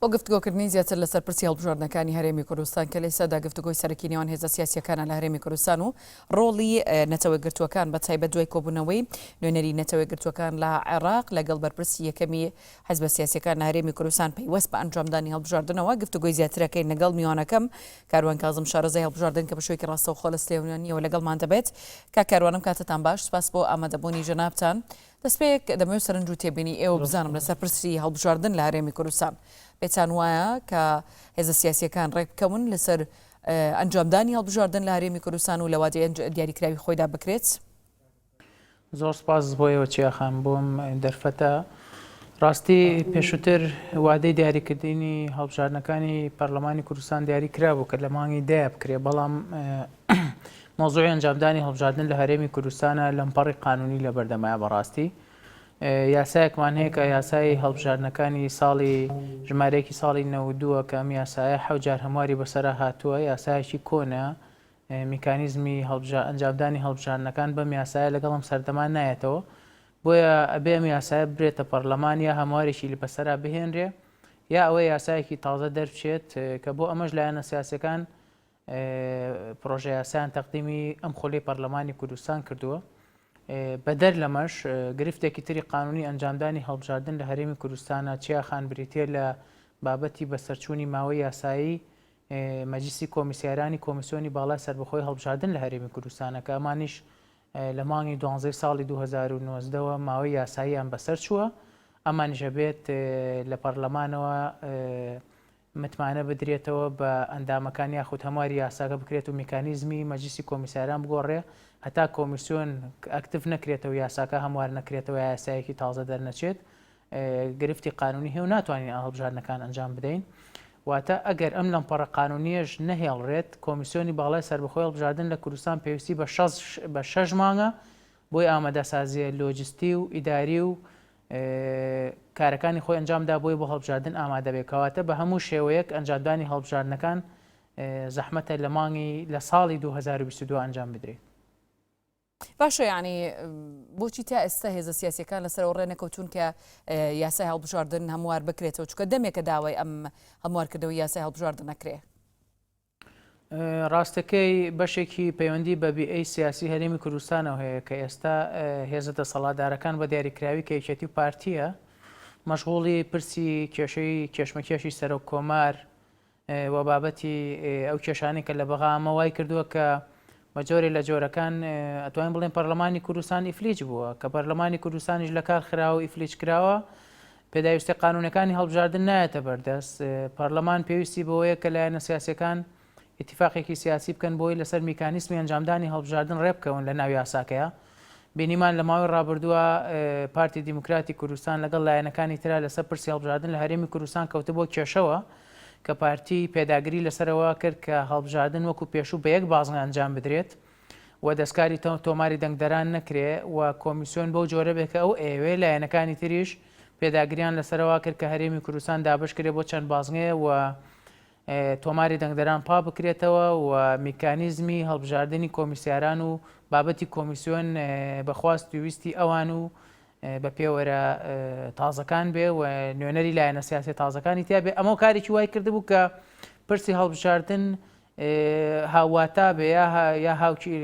بۆ گفتگۆکردنی زیاتر لەسەر پرسی هەڵبژاردنەکانی هەرێمی کوردستان کە لێسەدا گفتگۆی سەرەکی نێوان هێزە سیاسیەکانە لە هەرێمی کوردستان و ڕۆڵی نەتەوە گرتوەکان بە تایبەت دوای کۆبوونەوەی نوێنەری نەتەوە گرتوەکان لە عێراق لەگەڵ بەرپرسی یەکەمی حیزبە سیاسیەکان لە هەرێمی کوردستان پەیوەست بە ئەنجامدانی هەڵبژاردنەوە گفتگۆی زیاترەکەی لەگەڵ میوانەکەم کاروان کاظم شارەزای هەڵبژاردن کە بەشێکی ڕاستەوخۆ لە سلێمانیەوە لەگەڵمان دەبێت کا کاروانم کاتتان باش سپاس بۆ ئامادەبوونی جەنابتان دەستپێک دەمەوێت سەرنج و تێبینی ئێوە بزانم لەسەر پرسی هەڵبژاردن لە هەرێمی کوردستان پێتان وایە کە هێزە سیاسیەکان ڕێک بکەون لەسەر ئەنجامدانی هەڵبژاردن لە هەرێمی کوردستان و لە وادەی دیاریکراوی خۆیدا بکرێت؟ زۆر سپاس بۆیەوە چیاخان بۆم دەرفەتە ڕاستی پێشووتر وادەی دیاریکردنی هەڵبژاردنەکانی پەرلەمانی کوردستان دیاری کرابوو کە لە مانگی دایە بکرێ بەڵام مۆزوعی ئەنجامدانی هەڵبژاردن لە هەرێمی کوردستانە لەمپەڕی قانونی لە بەردەمایە بەڕاستی یاسایەکمان هەیە کە یاسای هەڵبژاردنەکانی ساڵی ژمارەیەکی ساڵی 92 کە ئەم یاسایە حەوت جار هەمواری بەسەرا هاتووە یاسایەکی کۆنە میکانیزمی ئەنجامدانی هەڵبژاردنەکان بەم یاسایە لەگەڵم سەردەمان نایەتەوە بۆیە ئەبێ ئەم یاسایە برێتە پەرلەمان یا هەموارێکی لە بەسەرا بهێنرێ یا ئەوەی یاسایەکی تازە دەربچێت کە بۆ ئەمەش لایەنە سیاسەکان پرۆژە یاسایان تەقدیمی ئەم خۆلەی پەرلەمانی کوردستان کردووە بەدەر لەمەش گرفتێکی تری قانونی ئەنجامدانی هەڵبژاردن لە هەرێمی کوردستانە چیاخان بریتێ لە بابەتی بەسەرچوونی ماوەی یاسایی مەجلیسی کۆمیسیارانی کۆمیسیۆنی باڵای سەربەخۆی هەڵبژاردن لە هەرێمی کوردستانە کە ئەمانیش لە مانگی 12 ساڵی 2019ەوە ماوەی یاساییان بەسەر چووە ئەمانیشە بێت لە پەرلەمانەوە متمانە بدرێتەوە بە ئەندامەکان یاخود هەمواری یاساکە بکرێت و میکانیزمی مەجلیسی کۆمیسیاران بگۆڕێ هەتا کۆمیسیۆن ئەکتیڤ نەکرێتەوە یاساکە هەموار نەکرێتەوە یاسایەکی تازە دەرنەچێت گرفتی قانونی هەیە و ناتوانین هەڵبژاردنەکان ئەنجام بدەین واتە ئەگەر ئەم لەمپەڕە قانونیەش نەهێڵڕێت کۆمیسیۆنی باڵای سەربەخۆی هەڵبژاردن لە کوردستان پێویستی بە 6 مانگە بۆی ئامادەسازیە لۆجستی و ئیداری و کارەکانی خۆی ئەنجامدا بۆی بۆ هەڵبژاردن ئامادە بێکەواتە بە هەموو شێوەیەک ئەنجامدانی هەڵبژاردنەکان زەحمەتە لە مانگی لە ساڵی 2022 ئەنجام بدرێت. باشە یعنی بۆچی تا ئێستا هێزە سیاسیەکان لەسەرەوە ڕێنەکەوتون کە یاسای هەڵبژاردن هەموار بکرێتەوە چونکە دەمێکە داوای ئەم هەموارکردەوەی یاسای هەڵبژاردن نەکرێ. ڕاستەکەی بەشێکی پەیوەندی بە بیئەی سیاسی هەرێمی کوردستانەوە هەیە کە ئێستا هێزە دەسەڵاتدارەکان بە دیاریکراوی کە یەکێتی و پارتیە مەشغوڵی پرسی کێشەی کێشمەکێشی سەرۆک کۆمار و بابەتی ئەو کێشانەی کە لە بەغامە وای کردووە کە بە جۆرێ لە جۆرەکان ئەتوانین بڵێن پەرلەمانی کوردستان ئیفلیج بووە کە پەرلەمانی کوردستانیش لە کار خراوە ئیفلیج کراوە پێداویستی قانونەکانی هەڵبژاردن نایەتە بەردەست پەرلەمان پێویستی بەوەیە کە لایەنە سیاسیەکان اتفاقێکی سیاسی بکەن بۆی لەسەر میکانیزمی ئەنجامدانی هەڵبژاردن ڕێبکەون لە ناو یاساکەیە بینیمان لە ماوەی ڕابردووە پارتی دیموکراتی کوردستان لەگەڵ لایەنەکانی ترا لەسەر پرسی هەڵبژاردن لە هەرێمی کوردستان کەوتە بۆ کێشەوە کە پارتی پێداگری لەسەرەوە کرد کە هەڵبژاردن وەکو پێشوو بە یەک بازنە ئەنجام بدرێت و دەستکاری تۆماری دەنگدەران نەکرێ و کۆمیسیۆن بەو جۆرە بێت کە ئەو ئێوێ لایەنەکانی تریش پێداگریان لەسەرەوە کرد کە هەرێمی کوردستان دابش کرێ بۆ چەند بازنەیە و تۆماری دەنگدەران پا بکرێتەوە و میکانیزمی هەڵبژاردننی کۆمیسیاران و بابەتی کۆمیسیۆن بەخواست ویستی ئەوان و بە پێوەرە تازەکان بێ و نوێنەری لایەنە سیاسی تازەکانی تیا بێ ئەمە کارێکی وای کردبوو کە پرسی هەڵبژاردن هاواتا بێ یا هاوکی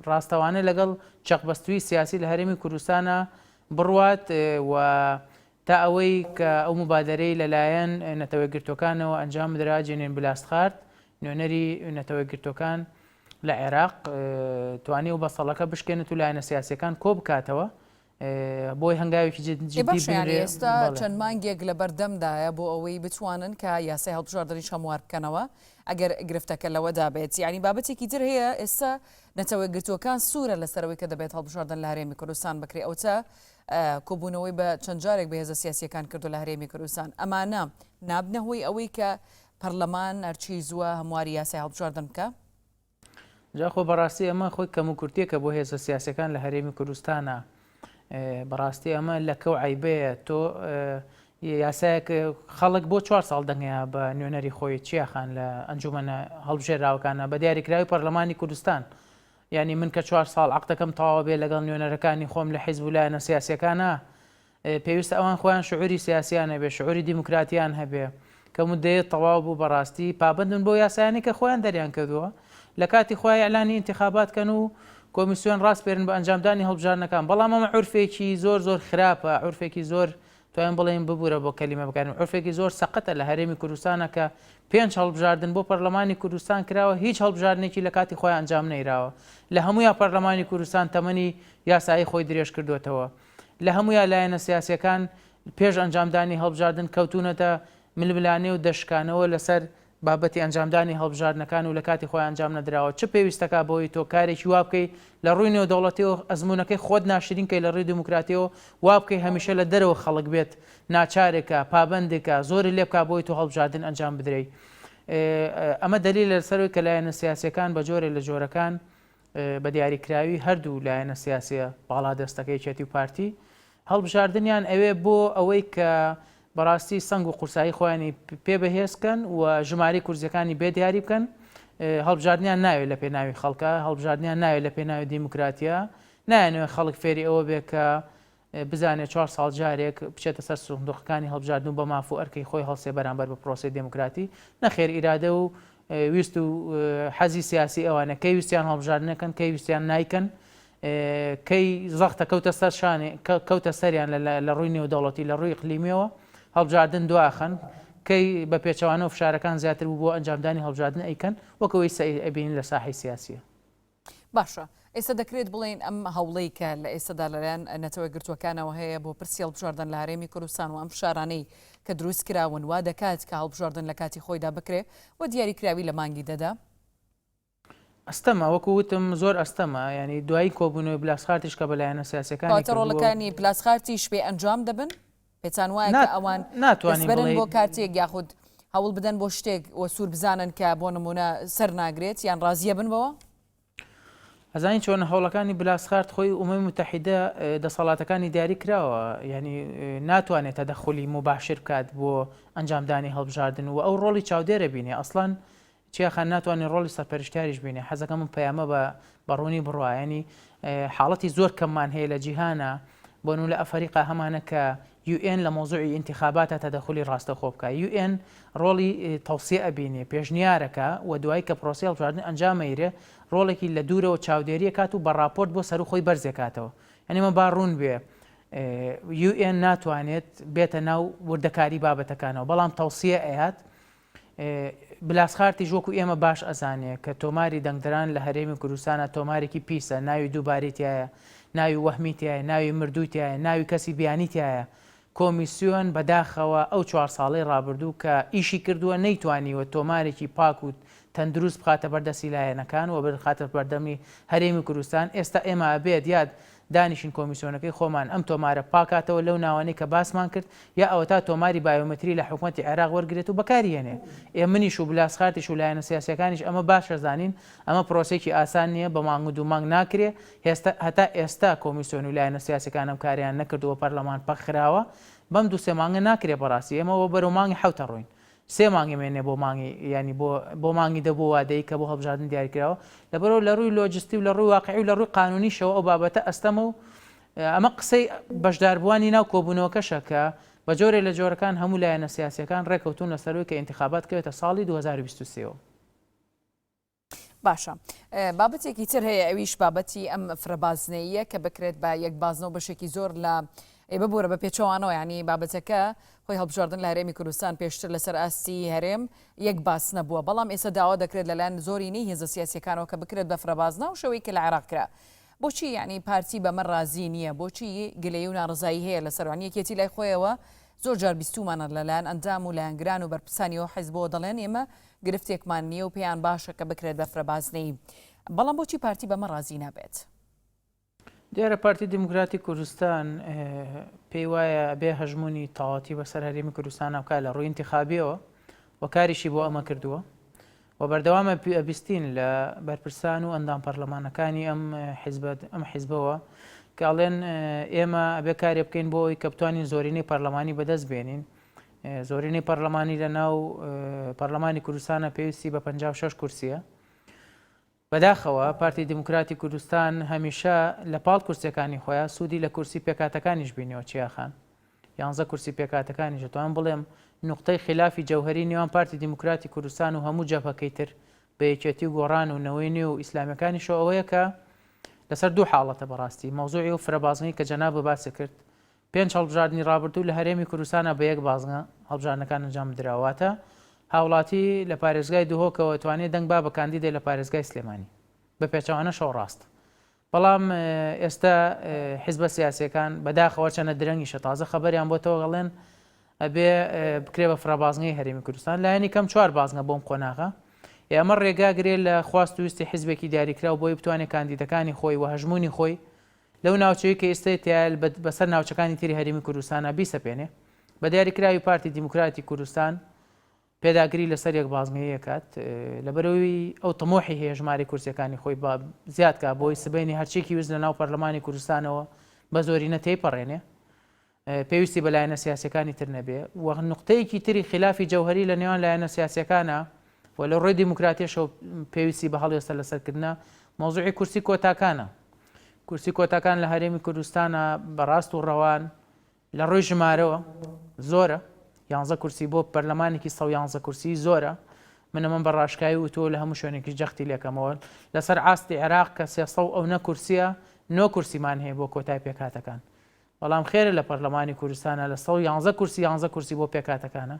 ڕاستەوانە لەگەڵ چەقبەستوی سیاسی لە هەرێمی کوردستانە بڕوات و تا ئەوەی کە ئەو مبادرەی لەلایەن نەتەوە گرتوەکانەوە ئەنجام بدرا جێنێن بلاستخارد نوێنەری نەتەوە گرتوەکان لە عێراق توانی و بەسەڵەکە بشکێنێت و لایەنە سیاسیەکان کۆ بکاتەوە بۆی هەنگاوێکی ئێستا چەند مانگێک لە بەردەمدایە بۆ ئەوەی بتوانن کە یاسای هەڵبژاردننی هەموار بکەنەوە ئەگەر گرفتەکە لەوەدا بێت یعنی بابەتێکی تر هەیە ئێستا نەتەوە گرتوەکان سوورە لەسەرەوەی کە دەبێت هەڵبژاردن لە هەرێمی کوردستان بکرێ ئەوتە کۆبوونەوەی بە چەند جارێک بە هێزە سیاسیەکان کردو لە هەرێمی کوردستان ئەمانە نابنەهۆی ئەوەی کە پەرلەمان ئەرچی زووە هەمواری یاسای هەڵبژاردن بکە جاخۆ بەڕاستی ئەمە خۆی کەم و کورتێکە بۆ هێزە سیاسەکان لە هەرێمی کوردستانە بەڕاستی ئەمە لە کەو عیبەیە تۆ یاسایەک خەڵک بۆ 4 ساڵ دەنگەیە بە نوێنەری خۆی چیاخان لە ئەنجومەنە هەڵبژێراوەکانە بە دیاریکراوی پەرلەمانی کوردستان یعنی من کە 4 ساڵ عەقدەکەم تەواو بێ لەگەڵ نوێنەرەکانی خۆم لە حیزب و لایەنە سیاسیەکانە پێویستە ئەوان خۆیان شعوری سیاسیان هەبێ شعوری دیموکراتیان هەبێ کە مودەیە تەواو بوو بەڕاستی پابندن بۆ یاسایانی کە خۆیان دەریان کردووە لە کاتی خۆی ئەعلانی انتخاباتکەن و کۆمیسیۆن ڕاستپێرن بە ئەنجامدانی هەڵبژارنەکان بەڵام ئەمە عورفێکی زۆر خراپە عورفێکی زۆر توانین بڵێن ببوورە بۆ کەلیمە بکارن عورفێکی زۆر سەقەتە لە هەرێمی کوردستانە کە 5 هەڵبژاردن بۆ پەرلەمانی کوردستان کراوە هیچ هەڵبژاردنێکی لە کاتی خۆی ئەنجام نەیراوە لە هەموویان پەرلەمانی کوردستان تەمەنی یاسایی خۆی درێژ کردوێتەوە لە هەموویان لایەنە سیاسیەکان پێش ئەنجامدانی هەڵبژاردن کەوتونەتە ململانێ و دەشکانەوە لەسەر بابەتی ئەنجامدانی هەڵبژاردنەکان و لە کاتی خۆی ئەنجام نەدراوە چه پێویستەکە بۆی تۆ کارێکی وا بکەی لە ڕووی نێودەوڵەتیەوە ئەزمونونەکەی خۆت ناشرینکەی لە ڕووی دموکراتیەوە وا بکەی هەمیشە لە دەرەوە خەڵک بێت ناچارێکە پابندێکە زۆری لێ بکا بۆی تۆ هەڵبژاردن ئەنجام بدرێی ئەمە دلیل لەسەرەوەی کە لایەنە سیاسیەکان بە جۆرێ لە جۆرەکان بە دیاریکراوی هەردوو لایەنە سیاسیە باڵا دەستەکەی چێتی و پارتی هەڵبژاردنیان ئەوێ بۆ ئەوەی کە بەڕاستی سنگ و قورسایی خۆیانی پێ بەهێزکەن و ژماری کورسەکانی بێ دیاری بکەن هەڵبژاردنیان ناوێت لە پێناوی خەڵکە هەڵبژاردنیان ناوێت لە پێناوی دیموکراتیا نایەنەوە خەڵک فێری ئەوە بێ کە بزانێت 4 ساڵ جارێک بچێتە سەر سوندوقەکانی هەڵبژاردن بە ماف و ئەرکەی خۆی هەڵسێ بەرامبەر بە پرۆسی دموکراتی نەخێر ئیرادە و ویست و حەزی سیاسی ئەوانە کەی ویستیان هەڵبژاردنەکەن کەی ویستیان نایکەن کەی زەختە کەوتە سەر شانێ کەوتە سەریان لە ڕووی نێودەوڵەتی لە ڕووی ئیقلیمیەوە هەڵبژاردن دواخن کەی بە پێچەوانە و فشارەکان زیاتر بوو بۆ ئەنجامدانی هەڵبژاردن ئەیکەن وەکەوەی ئەبینین لە ساحی سیاسیە باشە ئێستا دەکرێت بڵێن ئەم هەوڵەی کە لە ئێستادا لەلایەن نەتەوە گرتوەکانەوە هەیە بۆ پرسی هەڵبژاردن لە هەرێمی کوردستان و ئەم فشارانەی کە دروست کراون وا دەکات کە هەڵبژاردن لە کاتی خۆیدا بکرێ و دیاریکراوی لە مانگی دەدا ئەستەمە وەکو وتم زۆر ئەستەمە ینی دوایی کۆبوونەوەی بلاسخارتیش کە بەلایەنە سیاسەکانی ڕۆڵەکانی پلاسخارتیش پێ ئەنجام دەبن پێچان وایە کە ئەوان ناتوانن بۆ کارتێک یاخود هەوڵ بدەن بۆ شتێک وە سوور بزانن کە بۆ نمونە سەر ناگرێت یان ڕازیە بنبەوە ئەزانین چۆن هەوڵەکانی بلاسخارت خۆی ئومەمی متحیدە دەسەڵاتەکانی دیاری کراوە ینی ناتوانێت تەدەخولی مباشر بکات بۆ ئەنجامدانی هەڵبژاردن و ئەو ڕۆڵی چاودێرە بینێ ئەسڵان چیاخان ناتوانێت ڕۆڵی سەرپەرشتاریش بینێ حەزەکە من پەیامە بە ڕوونی بڕوا ینی حاڵەتی زۆر کەممان هەیە لە جیهانە بۆ نمونە لە ئەفریقا هەمانە کە UN لە مۆزوعی انتخاباتە تەدەخلی ڕاستەخۆ بکە UN ڕۆڵی تەوسیە ئەبینێ پێشنیارەکە و دوای کە پرۆسی هەڵبژاردن ئەنجامەیرێ ڕۆڵێکی لە دوورەوە چاودێریە کات و بە راپۆرت بۆ سەر و خۆی بەرزێکاتەوە یعنی مە با ڕوون بێ UN ناتوانێت بێتە ناو وردەکاری بابەتەکانەوە بەڵام تەوسیە ئەیات بلاسخارتی وەکو ئێمە باش ئەزانێ کە تۆماری دەنگدران لە هەرێمی کوردستانە تۆمارێکی پیسە ناوی دووبارێتیایە ناوی وەهمیتیایە ناوی مردووتیایە ناوی کەسی بیانیتیایە کۆمیسیۆن بەداخەوە ئەو 4 ساڵەی ڕابردوو کە ئیشی کردووە نەیتوانیوە تۆمارێکی پاک و تەندروست بخاتە بەردەسی لایەنەکان و بخاتە بەردەمی هەرێمی کوردستان ئێستا ئێمە ئەبێت یاد دانیشین کۆمیسیۆنەکەی خۆمان ئەم تۆمارە پاکاتەوە لەو ناوانەی کە باسمان کرد یا ئەوە تا تۆماری بایۆمەتری لە حکوومەتی عێراق وەرگێت و بەکارهێنێ ئێمەنیش و بلاسخارتیش و لایەنە سیاسیەکانیش ئەمە باشە زانین ئەمە پرۆسێکی ئاسان نییە بە مانگ و دوو مانگ ناکرێ هەتا ئێستا کۆمیسیۆن و لایەنە سیاسیەکان ئەم کاریان نەکردووە پەرلەمان پەخراوە بەم 2-3 مانگە ناکرێ بەڕاستی ئێمەوە بەرەو مانگی 7 ڕووین 3 مانگی مێنێ بۆ مانگی ینی بۆ مانگی دەبوو وادەی کە بۆ هەڵبژاردن دیاریکراوە لەبەرەوە لە ڕووی لۆجستی و لە ڕووی واقعی و لە ڕووی قانونیشەوە ئەو بابەتە ئەستەمە و ئەمە قسەی بەشداربووانی ناو کۆبوونەوەکەشە کە بە جۆرێ لە جۆرەکان هەموو لایەنە سیاسیەکان ڕێکەوتون لەسەرەوەی کە انتخابات کەوێتە ساڵی 2023. باشە بابەتێکی تر هەیە ئەویش بابەتی ئەم فرەبازنەیە کە بکرێت بە یەک بازنەوە بەشێکی زۆر لە ببوورە بە پێچەوانەوە ینی بابەتەکە خۆی هەڵبژاردن لە هەرێمی کوردستان پێشتر لەسەر ئاستی هەرێم یەک باس نەبووە بەڵام ئێستا داوا دەکرێت لەلایەن زۆرینەی هێزە سیاسیەکانەوە کە بکرێت بە فرەبازنە و شەوەی کە لە عێراق کرا بۆچی یعنی پارتی بەمە ڕازی نییە بۆچی گلەیی و ناڕزایی هەیە لەسەروان یەکێتی لای خۆیەوە زۆر جار بیستومانە لەلایەن ئەندام و لایەنگران و بەرپرسانیەوە حیزبەوە دەڵێن ئێمە گرفتێکمان نییە و پێیان باشە کە بکرێت بە فرەبازنەی بەڵام بۆچی پارتی بەمە ڕازی نابێت دیارە پارتی دموکراتی کوردستان پێی وایە بێ هەژمونی تەواتی بەسەر هەرێمی کوردستان بکات لە ڕووی انتخابیەوە و کاریشی بۆ ئەمە کردووە و بەردەوامە بیستین لە بەرپرسان و ئەندام پەرلەمانەکانی ئەم حیزبەوە کاڵێن ئێمە ئەبێ کارێ بکەین بۆ ئەوی کە بتوانین زۆرینەی پەرلەمانی بەدەست بێنین زۆرینەی پەرلەمانی لە ناو پەرلەمانی کوردستانە پێویستی بە 56 کورسیە بەداخەوە پارتی دموکراتی کوردستان هەمیشە لە پاڵ کورسیەکانی خۆیان سوودی لە کورسی پێکاتەکانیش بینەوە چیاخان 11 کورسی پێکاتەکانیش توان بڵێم نقطەی خلافی جەوهری نێوان پارتی دیموکراتی کوردستان و هەموو جەبهەکەی تر بە یەکێتی گۆڕان و نەوەی نوێ و ئیسلامیەکانیشەوە ئەوەیە کە لەسەر دوو حاڵەتە بەڕاستی مەوزوعی و فرەبازنەی کە جەناب باسی کرد 5 هەڵبژاردننی ڕابردوو لە هەرێمی کوردستانە بە یەک بازنە هەڵبژاردنەکان ئەنجام بدراواتە هاوڵاتی لە پارێزگای دوهۆکەوە توانێت دەنگ با بە کاندیدای لە پارێزگای سلێمانی بە پێچەوانە شەو ڕاست بەڵام ئێستا حیزبە سیاسیەکان بەداخەوە چەنە درەنگیشە تازە خەبەریان بۆتەوە گەڵێن ئەبێ بکرێ بە فرەبازنەی هەرێمی کوردستان لایەنی کەم 4 بازنە بۆم قۆناغا ئێمە ڕێگاگرێت لە خواست و ویستی حیزبێکی دیاریکراو بۆی بتوانێت کاندیدەکانی خۆی و هەژمونی خۆی لەو ناوچەیە کە ئێستا تیا بەسەر ناوچەکانی تری هەرێمی کوردستانە بیسەپێنێ بە دیاریکراوی پارتی دیموکراتی کوردستان پێداگری لەسەر یەک بازنەیە کات لەبەرەوەی ئەو تەمۆحی هەیە ژماری کورسیەکانی خۆی زیاد کا بۆی سبەینی هەرچێکی ویست لە ناو پەرلەمانی کوردستانەوە بە زۆرینە تێیپەڕێنێ پێویستی بە لایەنە سیاسیەکانی تر نەبێ و نقطەیەکی تری خلافی جەوهری لە نێوان لایەنە سیاسیەکانە و لە ڕێی دیموکراتیەشەوە پێویستی بە هەڵوێستا لەسەرکردنە مۆزوعی کورسی کۆتاکانە کورسی کۆتاکان لە هەرێمی کوردستانە بەڕاست و ڕەوان لە ڕۆی ژمارەوە زۆرە 11 کورسی بۆ پەرلەمانێکی 111 کورسی زۆرە منەمە بە ڕاشکایی و تۆ لە هەموو شوێنێکی جەختی لێکەمەوە لەسەر ئاستی عێراق کە 300 ئەو نە کورسیە 9 کورسیمان هەیە بۆ کۆتای پێکاتەکان بەڵام خێرە لە پەرلەمانی کوردستانە لە 111 کورسی 11 کورسی بۆ پێکاتەکانە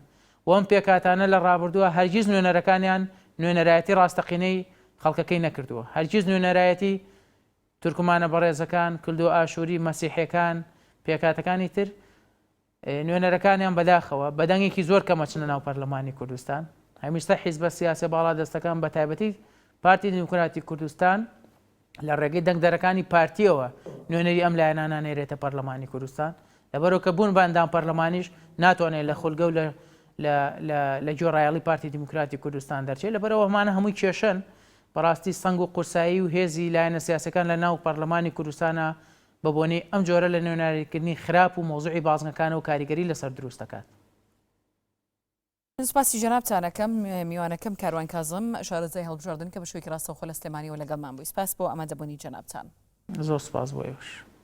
و ئەم پێکاتانە لە ڕابردووە هەرگیز نوێنەرەکانیان نوێنەرایەتی ڕاستەقینەی خەڵکەکەی نەکردووە هەرگیز نوێنەرایەتی تورکمانە بەڕێزەکان کلدو ئاشووری مەسیحیەکان پێکاتەکانی تر نوێنەرەکانیان بەداخەوە بەدەنگێکی زۆر کەمەچنە ناو پەرلەمانی کوردستان هەمیشتە حیزبە سیاسی باڵا دەستەکان بە تایبەتی پارتی دیموکراتی کوردستان لە ڕێگەی دەنگدەرەکانی پارتیەوە نوێنەری ئەم لایەنە نانێرێتە پەرلەمانی کوردستان لەبەرەوە کە بوون باندان پەرلەمانیش ناتوانێت لە خولگە و لە گوێڕایەڵی پارتی دیموکراتی کوردستان دەرچێت لەبەرەوە هەمانە هەمووی کێشن بەڕاستی سنگ و قورسایی و هێزی لایەنە سیاسەکان لە ناو پەرلەمانی کوردستانە بە بۆنەی ئەم جۆرە لە نوێناریکردنی خراپ و مۆزوعی بازنەکانە و کاریگەری لەسەر دروست دەکات. سپاسی جەنابتانەکەم میوانەکەم کاروان کازم شارەزای هەڵبژاردن کە بە شوێکی ڕاستەوخۆ لە سلێمانیەوە لەگەڵمان بووی سپاس بۆ ئامادەبوونی جەنابتان. زۆر سپاس بۆ ئێوەش.